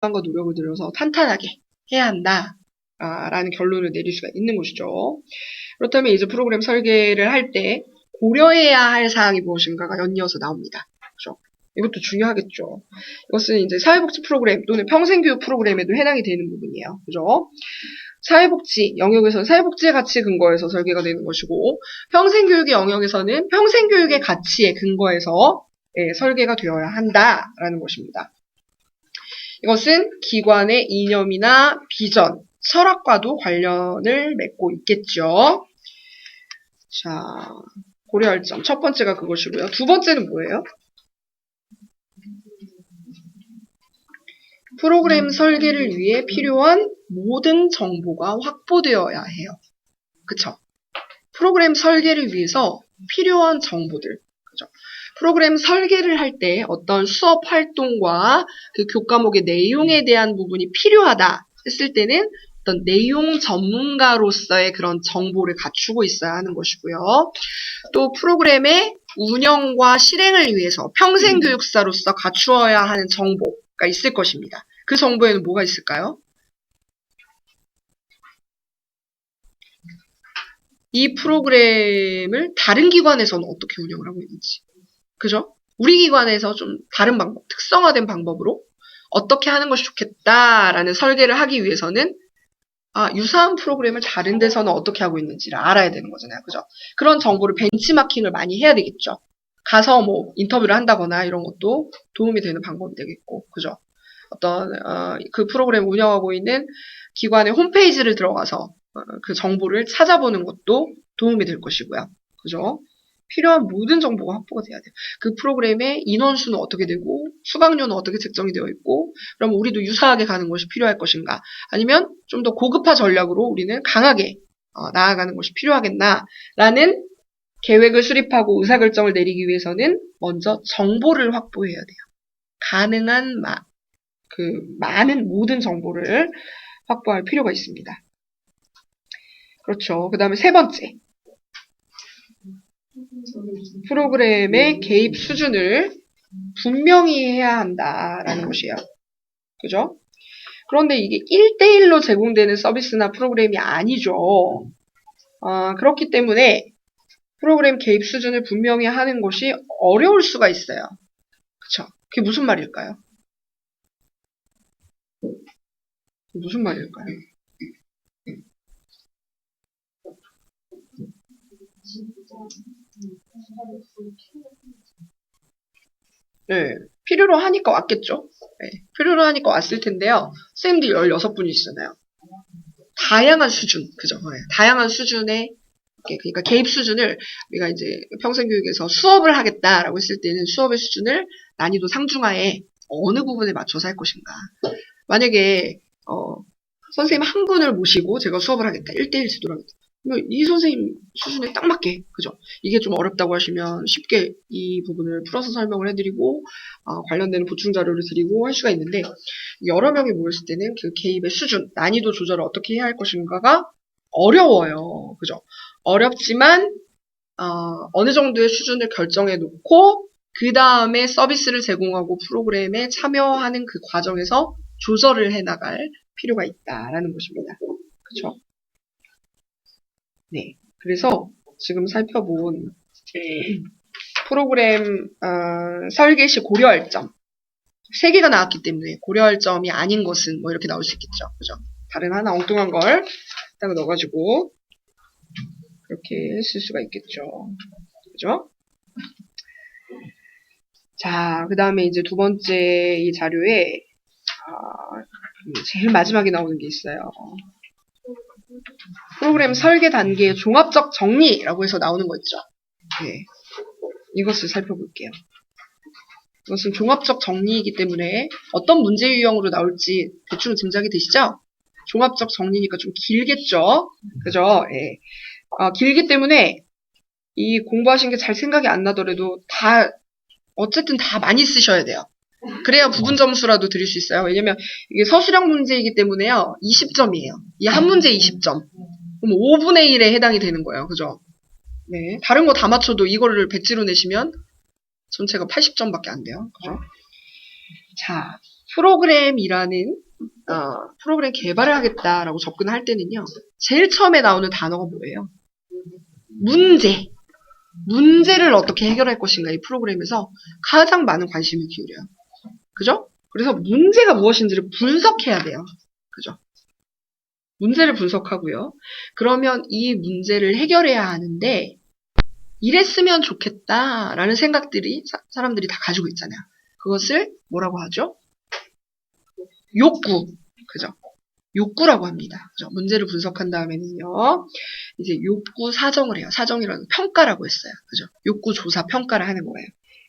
시간과 노력을 들여서 탄탄하게 해야 한다. 라는 결론을 내릴 수가 있는 것이죠. 그렇다면 이제 프로그램 설계를 할 때 고려해야 할 사항이 무엇인가가 연이어서 나옵니다. 그렇죠? 이것도 중요하겠죠. 이것은 이제 사회복지 프로그램 또는 평생교육 프로그램에도 해당이 되는 부분이에요. 그죠? 사회복지 영역에서는 사회복지의 가치에 근거해서 설계가 되는 것이고, 평생교육의 영역에서는 평생교육의 가치에 근거해서 설계가 되어야 한다라는 것입니다. 이것은 기관의 이념이나 비전, 철학과도 관련을 맺고 있겠죠. 자, 고려할 점. 첫 번째가 그것이고요. 두 번째는 뭐예요? 프로그램 설계를 위해 필요한 모든 정보가 확보되어야 해요. 그쵸? 프로그램 설계를 위해서 필요한 정보들. 그죠? 프로그램 설계를 할 때 어떤 수업 활동과 그 교과목의 내용에 대한 부분이 필요하다 했을 때는 어떤 내용 전문가로서의 그런 정보를 갖추고 있어야 하는 것이고요. 또 프로그램의 운영과 실행을 위해서 평생교육사로서 갖추어야 하는 정보가 있을 것입니다. 그 정보에는 뭐가 있을까요? 이 프로그램을 다른 기관에서는 어떻게 운영을 하고 있는지. 그죠? 우리 기관에서 좀 다른 방법, 특성화된 방법으로 어떻게 하는 것이 좋겠다라는 설계를 하기 위해서는 유사한 프로그램을 다른 데서는 어떻게 하고 있는지를 알아야 되는 거잖아요. 그죠? 그런 정보를 벤치마킹을 많이 해야 되겠죠. 가서 뭐 인터뷰를 한다거나 이런 것도 도움이 되는 방법이 되겠고, 그죠? 어떤 그 프로그램을 운영하고 있는 기관의 홈페이지를 들어가서 그 정보를 찾아보는 것도 도움이 될 것이고요. 그죠? 필요한 모든 정보가 확보가 돼야 돼요. 그 프로그램의 인원수는 어떻게 되고 수강료는 어떻게 책정이 되어 있고, 그럼 우리도 유사하게 가는 것이 필요할 것인가, 아니면 좀 더 고급화 전략으로 우리는 강하게 나아가는 것이 필요하겠나라는 계획을 수립하고 의사결정을 내리기 위해서는 먼저 정보를 확보해야 돼요. 가능한 많은 모든 정보를 확보할 필요가 있습니다. 그렇죠. 그 다음에 세 번째. 프로그램의 개입 수준을 분명히 해야 한다라는 것이에요. 그죠? 그런데 이게 1대1로 제공되는 서비스나 프로그램이 아니죠. 그렇기 때문에 프로그램 개입 수준을 분명히 하는 것이 어려울 수가 있어요. 그쵸? 그게 무슨 말일까요? 무슨 말일까요? 네, 필요로 하니까 왔겠죠? 네, 필요로 하니까 왔을 텐데요. 선생님들 16분이시잖아요. 다양한 수준, 그죠? 네, 다양한 수준의, 그러니까 개입 수준을 우리가 이제 평생교육에서 수업을 하겠다라고 했을 때는 수업의 수준을 난이도 상중하에 어느 부분에 맞춰서 할 것인가. 만약에 선생님 한 분을 모시고 제가 수업을 하겠다. 1대1 지도를 하겠다. 이 선생님 수준에 딱 맞게, 그죠? 이게 좀 어렵다고 하시면 쉽게 이 부분을 풀어서 설명을 해드리고 관련되는 보충 자료를 드리고 할 수가 있는데, 여러 명이 모였을 때는 그 개입의 수준, 난이도 조절을 어떻게 해야 할 것인가가 어려워요. 그죠? 어렵지만 어느 정도의 수준을 결정해 놓고 그 다음에 서비스를 제공하고 프로그램에 참여하는 그 과정에서 조절을 해나갈 필요가 있다라는 것입니다. 그렇죠? 네, 그래서 지금 살펴본 프로그램 설계 시 고려할 점 3개가 나왔기 때문에 고려할 점이 아닌 것은 뭐 이렇게 나올 수 있겠죠. 그죠? 다른 하나 엉뚱한 걸 딱 넣어가지고 그렇게 쓸 수가 있겠죠. 그죠? 자, 그 다음에 이제 두 번째 이 자료에 제일 마지막에 나오는 게 있어요. 프로그램 설계 단계의 종합적 정리라고 해서 나오는 거 있죠. 네. 이것을 살펴볼게요. 이것은 종합적 정리이기 때문에 어떤 문제 유형으로 나올지 대충 짐작이 되시죠? 종합적 정리니까 좀 길겠죠? 그죠? 예. 길기 때문에 이 공부하신 게 잘 생각이 안 나더라도 어쨌든 다 많이 쓰셔야 돼요. 그래야 부분 점수라도 드릴 수 있어요. 왜냐면 이게 서술형 문제이기 때문에요. 20점이에요. 이 한 문제 20점. 그럼 5분의 1에 해당이 되는 거예요. 그죠? 네. 다른 거 다 맞춰도 이거를 백지로 내시면 전체가 80점밖에 안 돼요. 그죠? 자, 프로그램이라는 프로그램 개발을 하겠다라고 접근할 때는요. 제일 처음에 나오는 단어가 뭐예요? 문제. 문제를 어떻게 해결할 것인가 이 프로그램에서 가장 많은 관심을 기울여요. 그죠? 그래서 문제가 무엇인지를 분석해야 돼요. 그죠? 문제를 분석하고요. 그러면 이 문제를 해결해야 하는데 이랬으면 좋겠다라는 생각들이 사람들이 다 가지고 있잖아요. 그것을 뭐라고 하죠? 욕구. 그죠? 욕구라고 합니다. 그죠? 문제를 분석한 다음에는요, 이제 욕구 사정을 해요. 사정이라는 평가라고 했어요. 그죠? 욕구 조사 평가를 하는 거예요.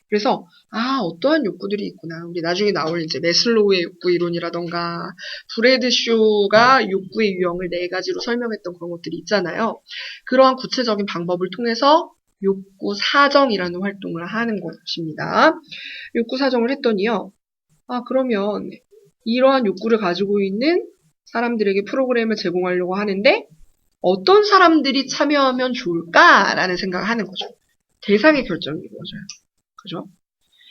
그래서, 어떠한 욕구들이 있구나. 우리 나중에 나올 이제 매슬로우의 욕구 이론이라던가, 브래드쇼가 욕구의 유형을 4가지로 설명했던 그런 것들이 있잖아요. 그러한 구체적인 방법을 통해서 욕구 사정이라는 활동을 하는 것입니다. 욕구 사정을 했더니요, 그러면 이러한 욕구를 가지고 있는 사람들에게 프로그램을 제공하려고 하는데 어떤 사람들이 참여하면 좋을까라는 생각을 하는 거죠. 대상의 결정이 이루어져요. 그죠?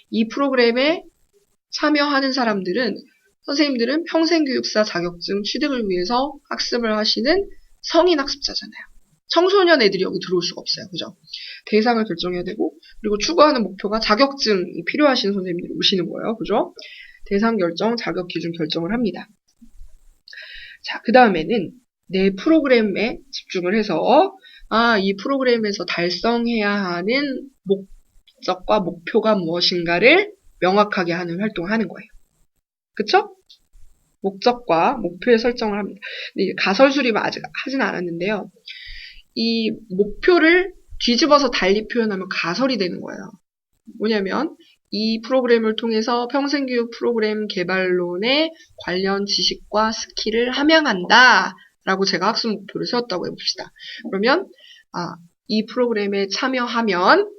이 프로그램에 참여하는 사람들은 선생님들은 평생교육사 자격증 취득을 위해서 학습을 하시는 성인 학습자잖아요. 청소년 애들이 여기 들어올 수가 없어요. 그죠? 대상을 결정해야 되고 그리고 추구하는 목표가 자격증이 필요하신 선생님들이 오시는 거예요. 그죠? 대상 결정, 자격 기준 결정을 합니다. 자, 그 다음에는 내 프로그램에 집중을 해서 이 프로그램에서 달성해야 하는 목적과 목표가 무엇인가를 명확하게 하는 활동을 하는 거예요. 그쵸? 목적과 목표의 설정을 합니다. 근데 가설 수립은 아직 하진 않았는데요. 이 목표를 뒤집어서 달리 표현하면 가설이 되는 거예요. 뭐냐면 이 프로그램을 통해서 평생교육 프로그램 개발론의 관련 지식과 스킬을 함양한다 라고 제가 학습 목표를 세웠다고 해봅시다. 그러면 이 프로그램에 참여하면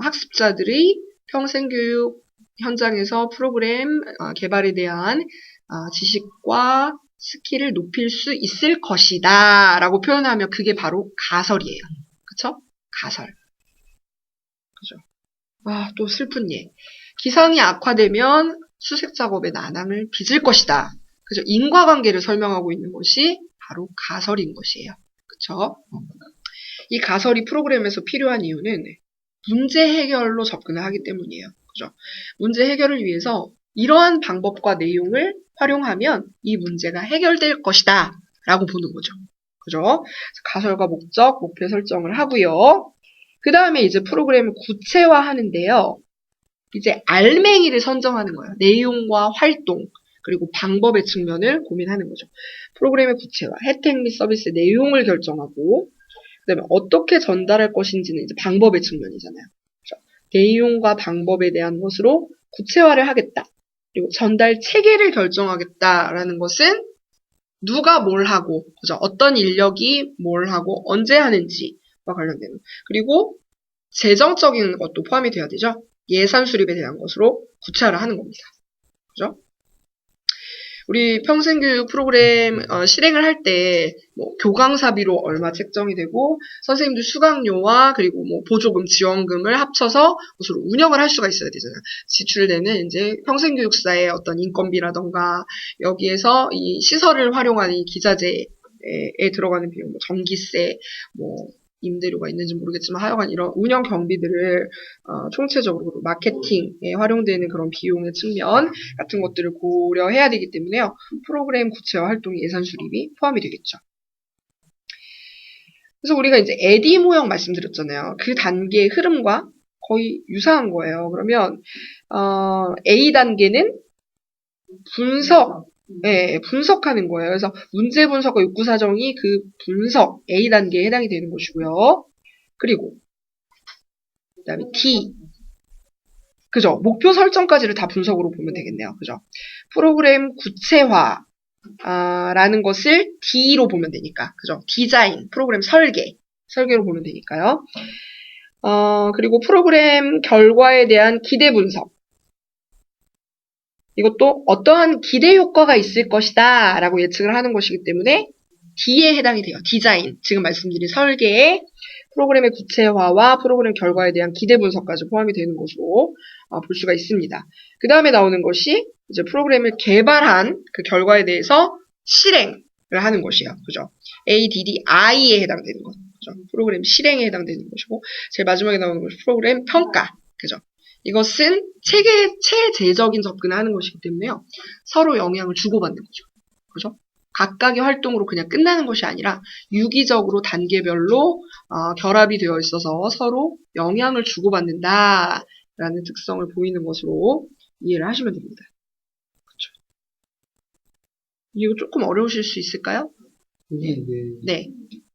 학습자들이 평생교육 현장에서 프로그램 개발에 대한 지식과 스킬을 높일 수 있을 것이다 라고 표현하면 그게 바로 가설이에요. 그쵸? 가설. 그죠? 또 슬픈 예. 기상이 악화되면 수색 작업에 난항을 빚을 것이다. 그죠? 인과관계를 설명하고 있는 것이 바로 가설인 것이에요. 그쵸? 이 가설이 프로그램에서 필요한 이유는 문제 해결로 접근을 하기 때문이에요. 그죠? 문제 해결을 위해서 이러한 방법과 내용을 활용하면 이 문제가 해결될 것이다. 라고 보는 거죠. 그죠? 가설과 목적, 목표 설정을 하고요. 그 다음에 이제 프로그램을 구체화하는데요. 이제 알맹이를 선정하는 거예요. 내용과 활동, 그리고 방법의 측면을 고민하는 거죠. 프로그램의 구체화, 혜택 및 서비스 내용을 결정하고, 그 다음에 어떻게 전달할 것인지는 이제 방법의 측면이잖아요. 그렇죠? 내용과 방법에 대한 것으로 구체화를 하겠다. 그리고 전달 체계를 결정하겠다라는 것은 누가 뭘 하고, 그죠? 어떤 인력이 뭘 하고, 언제 하는지와 관련되는. 그리고 재정적인 것도 포함이 돼야 되죠. 예산 수립에 대한 것으로 구체화를 하는 겁니다. 그죠? 우리 평생교육 프로그램 실행을 할 때 교강사비로 얼마 책정이 되고 선생님들 수강료와 그리고 보조금, 지원금을 합쳐서 그것으로 운영을 할 수가 있어야 되잖아요. 지출되는 이제 평생교육사의 어떤 인건비라던가 여기에서 이 시설을 활용하는 이 기자재에 들어가는 비용, 전기세, 임대료가 있는지 모르겠지만 하여간 이런 운영 경비들을 총체적으로 마케팅에 활용되는 그런 비용의 측면 같은 것들을 고려해야 되기 때문에요. 프로그램 구체화 활동 예산 수립이 포함이 되겠죠. 그래서 우리가 이제 에디 모형 말씀드렸잖아요. 그 단계의 흐름과 거의 유사한 거예요. 그러면 A 단계는 분석하는 거예요. 그래서 문제 분석과 욕구 사정이 그 분석 A 단계에 해당이 되는 것이고요. 그리고 그다음에 D, 그죠? 목표 설정까지를 다 분석으로 보면 되겠네요. 그죠? 프로그램 구체화라는 것을 D로 보면 되니까, 그죠? 디자인, 프로그램 설계로 보면 되니까요. 그리고 프로그램 결과에 대한 기대 분석. 이것도 어떠한 기대 효과가 있을 것이다 라고 예측을 하는 것이기 때문에 D에 해당이 돼요. 디자인, 지금 말씀드린 설계에 프로그램의 구체화와 프로그램 결과에 대한 기대 분석까지 포함이 되는 것으로 볼 수가 있습니다. 그 다음에 나오는 것이 이제 프로그램을 개발한 그 결과에 대해서 실행을 하는 것이에요. 그죠? ADDI에 해당되는 것. 그죠? 프로그램 실행에 해당되는 것이고, 제일 마지막에 나오는 것이 프로그램 평가. 그죠? 이것은 체제적인 접근을 하는 것이기 때문에요. 서로 영향을 주고받는 거죠. 그죠? 각각의 활동으로 그냥 끝나는 것이 아니라 유기적으로 단계별로 결합이 되어 있어서 서로 영향을 주고받는다라는 특성을 보이는 것으로 이해를 하시면 됩니다. 그렇죠? 이거 조금 어려우실 수 있을까요? 이게 이제 네,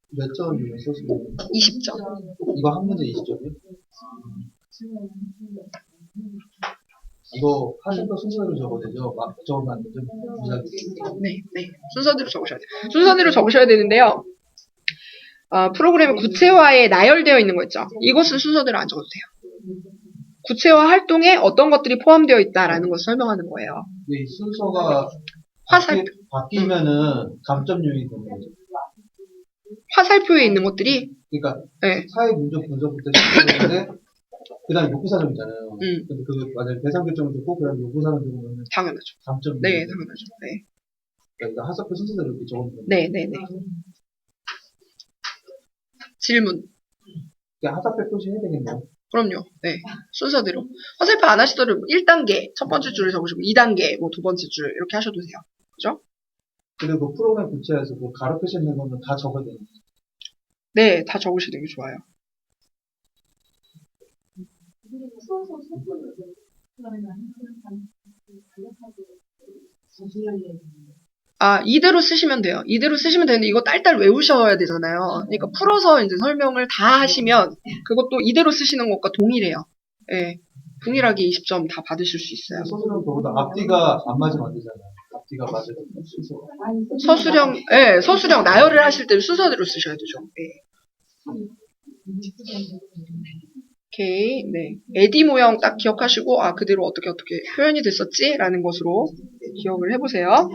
몇 점이에요, 소수는? 20점. 이거 한 문제 20점이요? 이거 하신 거 순서대로 적어야 되죠? 막 적으면 안 되죠? 무작위. 네. 순서대로 적으셔야 돼요. 순서대로 적으셔야 되는데요. 프로그램의 구체화에 나열되어 있는 거 있죠? 이것은 순서대로 안 적어도 돼요. 구체화 활동에 어떤 것들이 포함되어 있다라는 것을 설명하는 거예요. 이 순서가 화살, 바뀌면은 감점용이 되는 거죠. 화살표에 있는 것들이, 그러니까 네. 사회 문제 분석부터 시작했는데 그 다음에 요구사정이잖아요. 근데 그 만약에 대상 결정을 듣고 그 다음에 요구사정 적으면 당연하죠. 감점. 네, 당연하죠. 네. 그러니까 하사표 순서대로 이렇게 적으면 돼요. 네. 질문. 그러니까 하사표 표시해야 되겠네요. 그럼요. 네. 순서대로. 화살표 안 하시더라도 1단계, 첫 번째 줄을 적으시고 2단계, 뭐 두 번째 줄 이렇게 하셔도 돼요. 그죠? 그리고 프로그램 구체에서 그 가로 표시 있는 거는 다 적어야 돼요. 네, 다 적으시는 게 좋아요. 이대로 쓰시면 돼요. 이대로 쓰시면 되는데 이거 딸딸 외우셔야 되잖아요. 그러니까 풀어서 이제 설명을 다 하시면 그것도 이대로 쓰시는 것과 동일해요. 예. 동일하게 20점 다 받으실 수 있어요. 서술형 그보다 앞뒤가 안 맞으면 안 되잖아요. 앞뒤가 맞으면 순서. 서술형 나열을 하실 때는 순서대로 쓰셔야 되죠. 예. 오케이, 네. 에디 모형 딱 기억하시고, 그대로 어떻게 표현이 됐었지? 라는 것으로 기억을 해보세요.